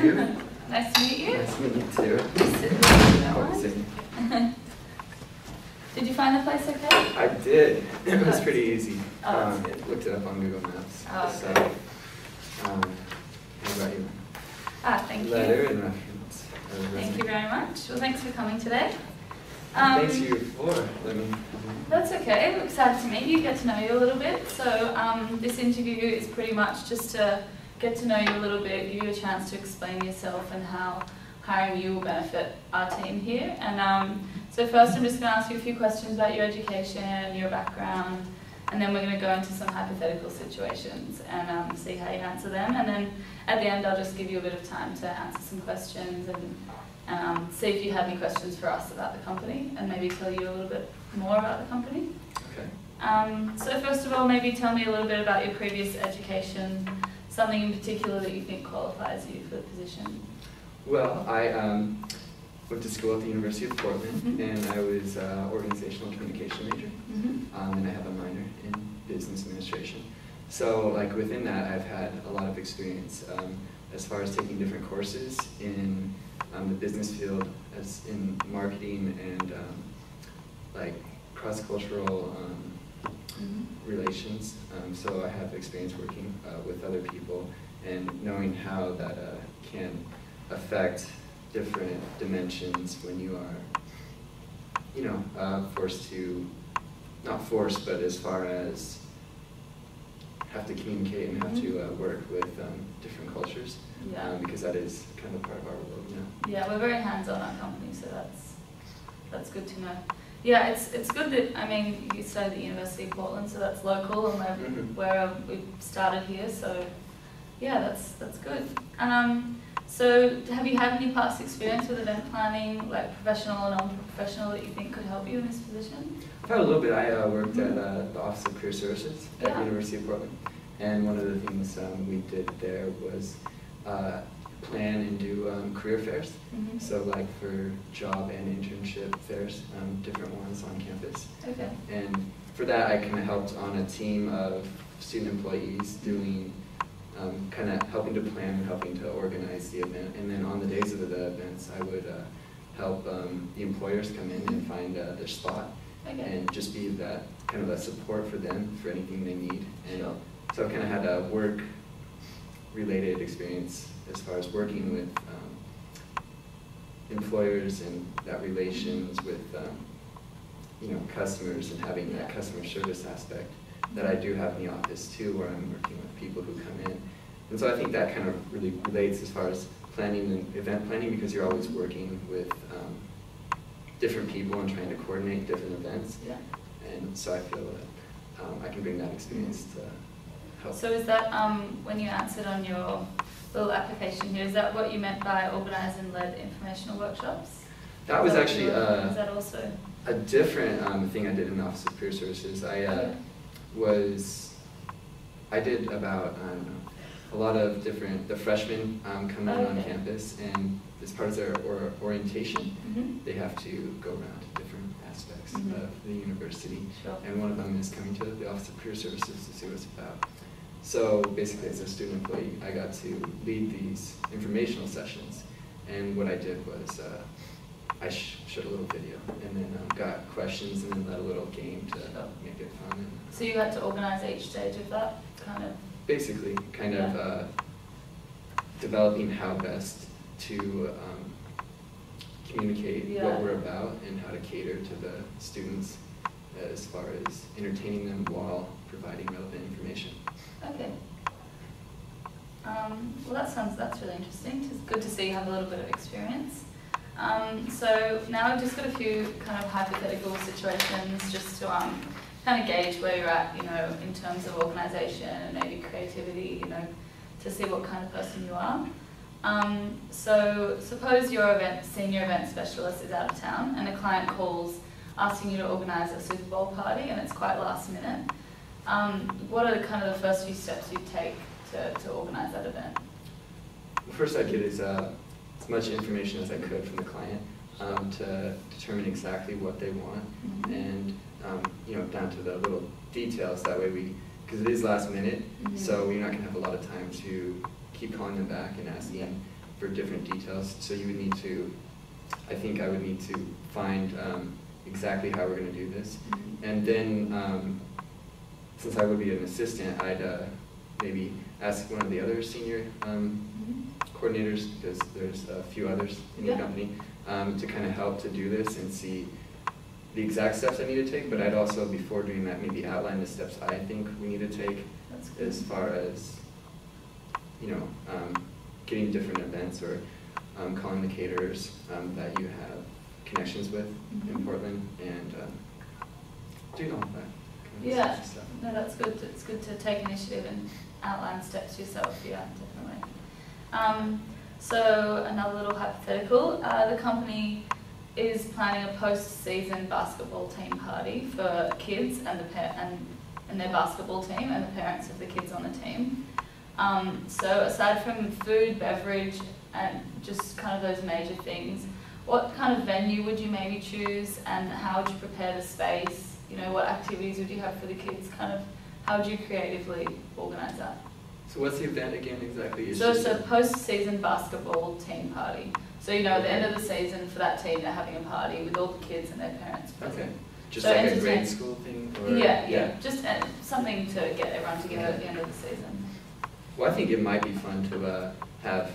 you. Nice to meet you. Nice to meet you too. Just sit there if you don't mind. Did you find the place okay? I did. It was pretty easy. Oh, that's good. Looked it up on Google Maps. Oh, So, okay. how about you? Thank you. Letter and reference. Thank you very much. Well, thanks for coming today. Thanks you for letting me. That's okay. We're excited to meet you, get to know you a little bit. So this interview is pretty much just to get to know you a little bit, give you a chance to explain yourself and how hiring you will benefit our team here. And so first I'm just going to ask you a few questions about your education, your background, and then we're going to go into some hypothetical situations and see how you answer them. And then at the end I'll just give you a bit of time to answer some questions and see if you have any questions for us about the company and maybe tell you a little bit more about the company. Okay. So first of all, maybe tell me a little bit about your previous education, something in particular that you think qualifies you for the position. Well, I went to school at the University of Portland, and I was organizational communication major, and I have a minor in business administration. So, like within that, I've had a lot of experience as far as taking different courses in the business field, as in marketing and like cross-cultural relations. So I have experience working with other people and knowing how that can affect different dimensions when you are, forced to, not forced, but as far as have to communicate and have to work with different cultures, because that is kind of part of our world now. Yeah, we're very hands-on our company, so that's good to know. Yeah, it's good that, I mean, you studied at the University of Portland, so that's local, and where we started here, so yeah, that's good. So have you had any past experience with event planning, like professional or non-professional, that you think could help you in this position? I've had a little bit. I worked at the Office of Career Services at the University of Portland, and one of the things we did there was plan and do career fairs. So like for job and internship fairs, different ones on campus. Okay. And for that, I kind of helped on a team of student employees doing kind of helping to plan and helping to organize the event. And then on the days of the events, I would help the employers come in and find their spot, and just be that kind of a support for them for anything they need. And so I kind of had a work-related experience as far as working with employers and that relations with customers and having that customer service aspect that I do have in the office too, where I'm working with people who come in. And so I think that kind of really relates as far as planning and event planning, because you're always working with different people and trying to coordinate different events. Yeah. And so I feel that I can bring that experience to help. So is that, when you answered on your little application here, is that what you meant by organised and led informational workshops? That was actually is that also a different thing I did in the Office of Career Services. I did about, I don't know, a lot of different, the freshmen come in on campus, and as part of their orientation, they have to go around to different aspects of the university. And one of them is coming to the Office of Career Services to see what it's about. So basically, as a student employee, I got to lead these informational sessions. And what I did was I showed a little video, and then got questions, and then led a little game to make it fun. So you had to organize each stage of that, kind of? Basically, kind of developing how best to communicate what we're about and how to cater to the students as far as entertaining them while providing relevant information. Okay. Well, that's really interesting. It's good to see you have a little bit of experience. So now I've just got a few kind of hypothetical situations just to kind of gauge where you're at, in terms of organisation and maybe creativity, to see what kind of person you are. So suppose your senior event specialist is out of town and a client calls asking you to organise a Super Bowl party, and it's quite last minute. What are kind of the first few steps you take to organise that event? The first I get is as much information as I could from the client to determine exactly what they want, and down to the little details. That way because it is last minute, so we're not going to have a lot of time to keep calling them back and asking for different details. So you would need to, I think I would need to find exactly how we're going to do this. And then, since I would be an assistant, I'd maybe ask one of the other senior coordinators, because there's a few others in the company, to kind of help to do this and see the exact steps I need to take. But I'd also, before doing that, maybe outline the steps I think we need to take as far as, you know, getting different events or calling the caterers that you have connections with in Portland, and doing all that stuff. No, that's good. It's good to take initiative and outline steps yourself. Yeah, definitely. So another little hypothetical: the company is planning a post-season basketball team party for kids and and their basketball team and the parents of the kids on the team. So aside from food, beverage, and just kind of those major things, what kind of venue would you maybe choose, and how would you prepare the space? You know, what activities would you have for the kids? Kind of, how would you creatively organise that? So what's the event again exactly? So it's a post-season basketball team party. So, you know, at the end of the season for that team, they're having a party with all the kids and their parents present. Okay. Just so like a grade school thing? Or, yeah. Just something to get everyone together at the end of the season. Well, I think it might be fun to have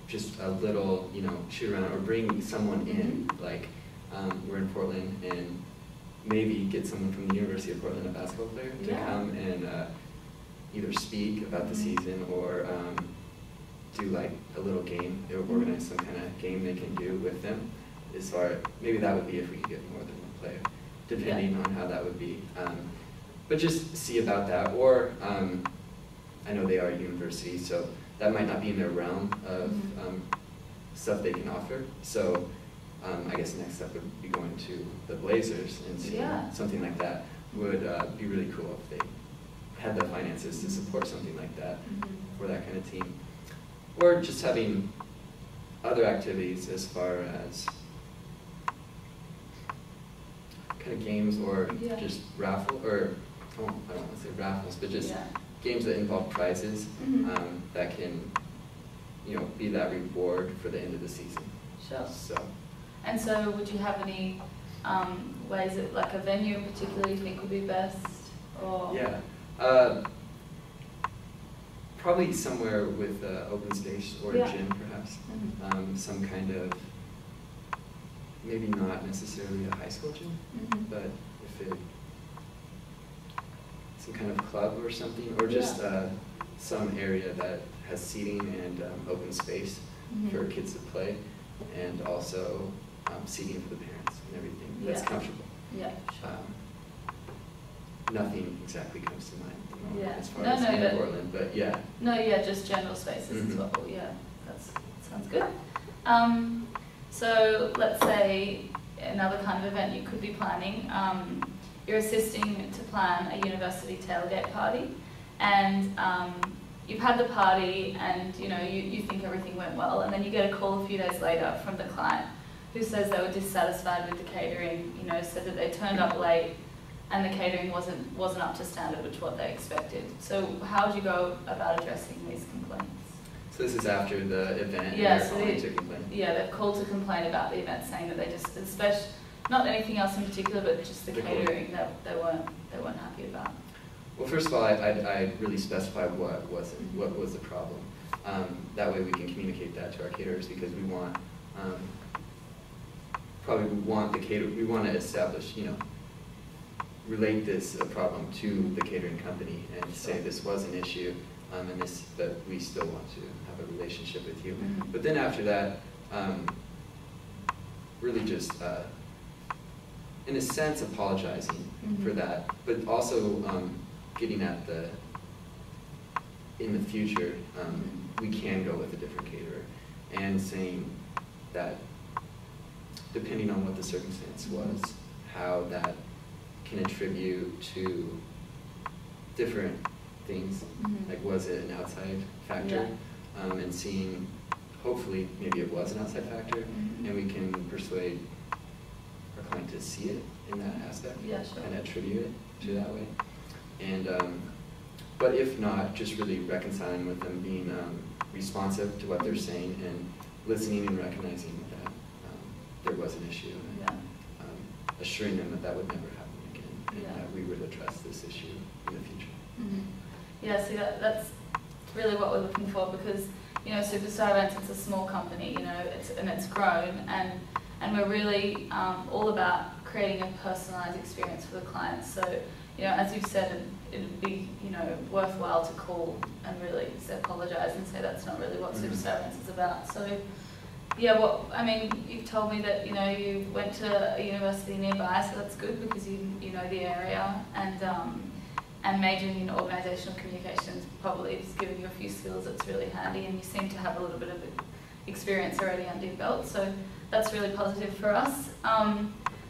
just a little, you know, shoot around or bring someone in, like we're in Portland, and maybe get someone from the University of Portland, a basketball player, to come and either speak about the season or do like a little game. They would organize some kind of game they can do with them. As far, maybe that would be if we could get more than one player, depending on how that would be. But just see about that. Or I know they are a university, so that might not be in their realm of stuff they can offer. So I guess the next step would be going to the Blazers and seeing something like that. Would be really cool if they had the finances to support something like that for that kind of team. Or just having other activities as far as kind of games, or just raffle, or I don't want to say raffles, but just games that involve prizes that can, you know, be that reward for the end of the season. Sure. So. And so, would you have any ways that, like a venue in particular, you think would be best? Or probably somewhere with open space or a gym, perhaps. Some kind of, maybe not necessarily a high school gym, but if it, some kind of club or something, or just some area that has seating and open space for kids to play, and also seating for the parents and everything that's comfortable. Yeah, sure. Nothing exactly comes to mind at the moment as far as in Portland, but just general spaces as well. Yeah, that sounds good. So let's say another kind of event you could be planning. You're assisting to plan a university tailgate party, and you've had the party, and you know you think everything went well, and then you get a call a few days later from the client who says they were dissatisfied with the catering. You know, said that they turned up late and the catering wasn't up to standard, which what they expected. So how would you go about addressing these complaints? So this is after the event, yeah, and they're calling to complain? Yeah, they've called to complain about the event, saying that they just, especially, not anything else in particular, but just the catering that they weren't happy about. Well, first of all, I'd really specify what was the problem. That way we can communicate that to our caterers, because we want, we want to establish, you know, relate this problem to the catering company and say this was an issue, and this, but we still want to have a relationship with you. But then after that, really just, in a sense, apologizing for that, but also getting at in the future, we can go with a different caterer, and saying that depending on what the circumstance was, how that can attribute to different things, like was it an outside factor, and seeing, hopefully maybe it was an outside factor, and we can persuade our client to see it in that aspect, and attribute it to that way. And but if not, just really reconciling with them, being responsive to what they're saying and listening and recognizing that there was an issue, and assuring them that that would never happen again, and that we would address this issue in the future. Mm-hmm. Yeah, so that's really what we're looking for, because Superstar Events, it's a small company, it's grown, and we're really all about creating a personalised experience for the clients. So as you've said, it'd be worthwhile to call and really apologise and say that's not really what Superstar Events is about. So yeah, you've told me that you went to a university nearby, so that's good because you know the area, and majoring in organisational communications probably has given you a few skills that's really handy, and you seem to have a little bit of experience already under your belt, so that's really positive for us.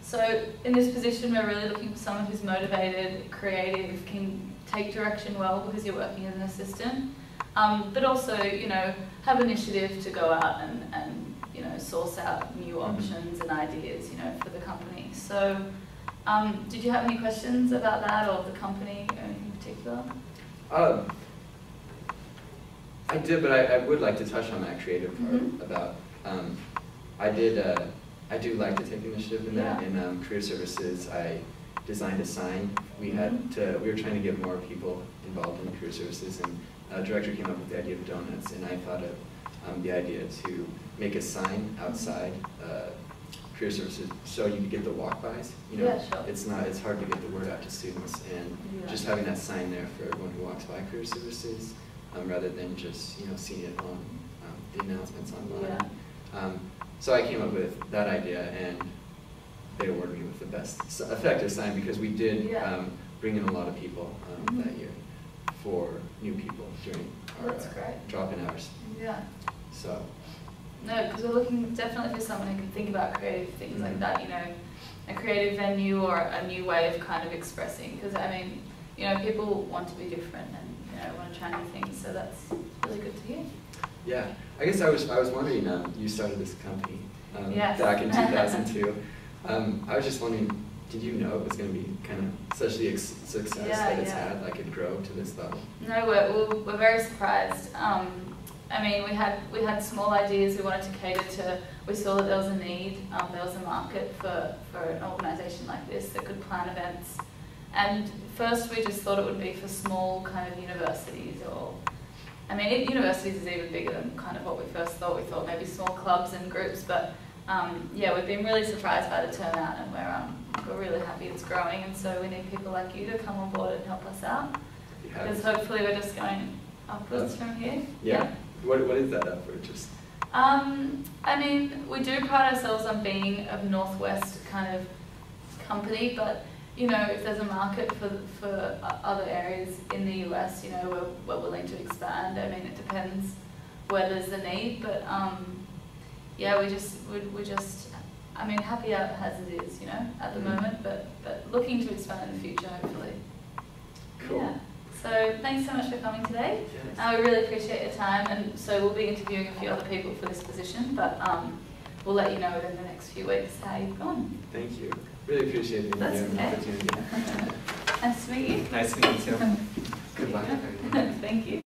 So in this position, we're really looking for someone who's motivated, creative, can take direction well because you're working as an assistant, but also have initiative to go out and source out new options and ideas for the company. So did you have any questions about that or the company or anything in particular? I did, but I would like to touch on that creative part about, I do like to take initiative in that. In career services, I designed a sign. We were trying to get more people involved in career services, and a director came up with the idea of donuts, and I thought of the idea to make a sign outside career services so you can get the walk-bys. Sure. It's hard to get the word out to students, and just having that sign there for everyone who walks by career services, rather than just seeing it on the announcements online. So I came up with that idea, and they awarded me with the best effective sign because we did bring in a lot of people that year for new people during our drop-in hours. Yeah. So. No, because we're looking definitely for someone who can think about creative things like that, a creative venue or a new way of kind of expressing. Because people want to be different and want to try new things, so that's really good to hear. Yeah, I guess I was wondering, you started this company Yes. back in 2002. I was just wondering, did you know it was going to be kind of such the success that it's had, like it grow to this level? No, we're very surprised. We had small ideas we wanted to cater to. We saw that there was a need, there was a market for an organisation like this that could plan events. And first we just thought it would be for small kind of universities, or universities is even bigger than kind of what we first thought. We thought maybe small clubs and groups, but we've been really surprised by the turnout, and we're really happy it's growing. And so we need people like you to come on board and help us out, because hopefully we're just going upwards from here. Yeah. What is that effort? Just. We do pride ourselves on being a Northwest kind of company, but if there's a market for other areas in the US, we're willing to expand. It depends where there's a need, but we're just happy as it is, at the moment, but looking to expand in the future, hopefully. Cool. Yeah. So thanks so much for coming today. We really appreciate your time, and so we'll be interviewing a few other people for this position, but we'll let you know within the next few weeks how you've gone. Thank you. Really appreciate the opportunity. Nice to meet you. Nice to meet you too. Good luck. Thank you.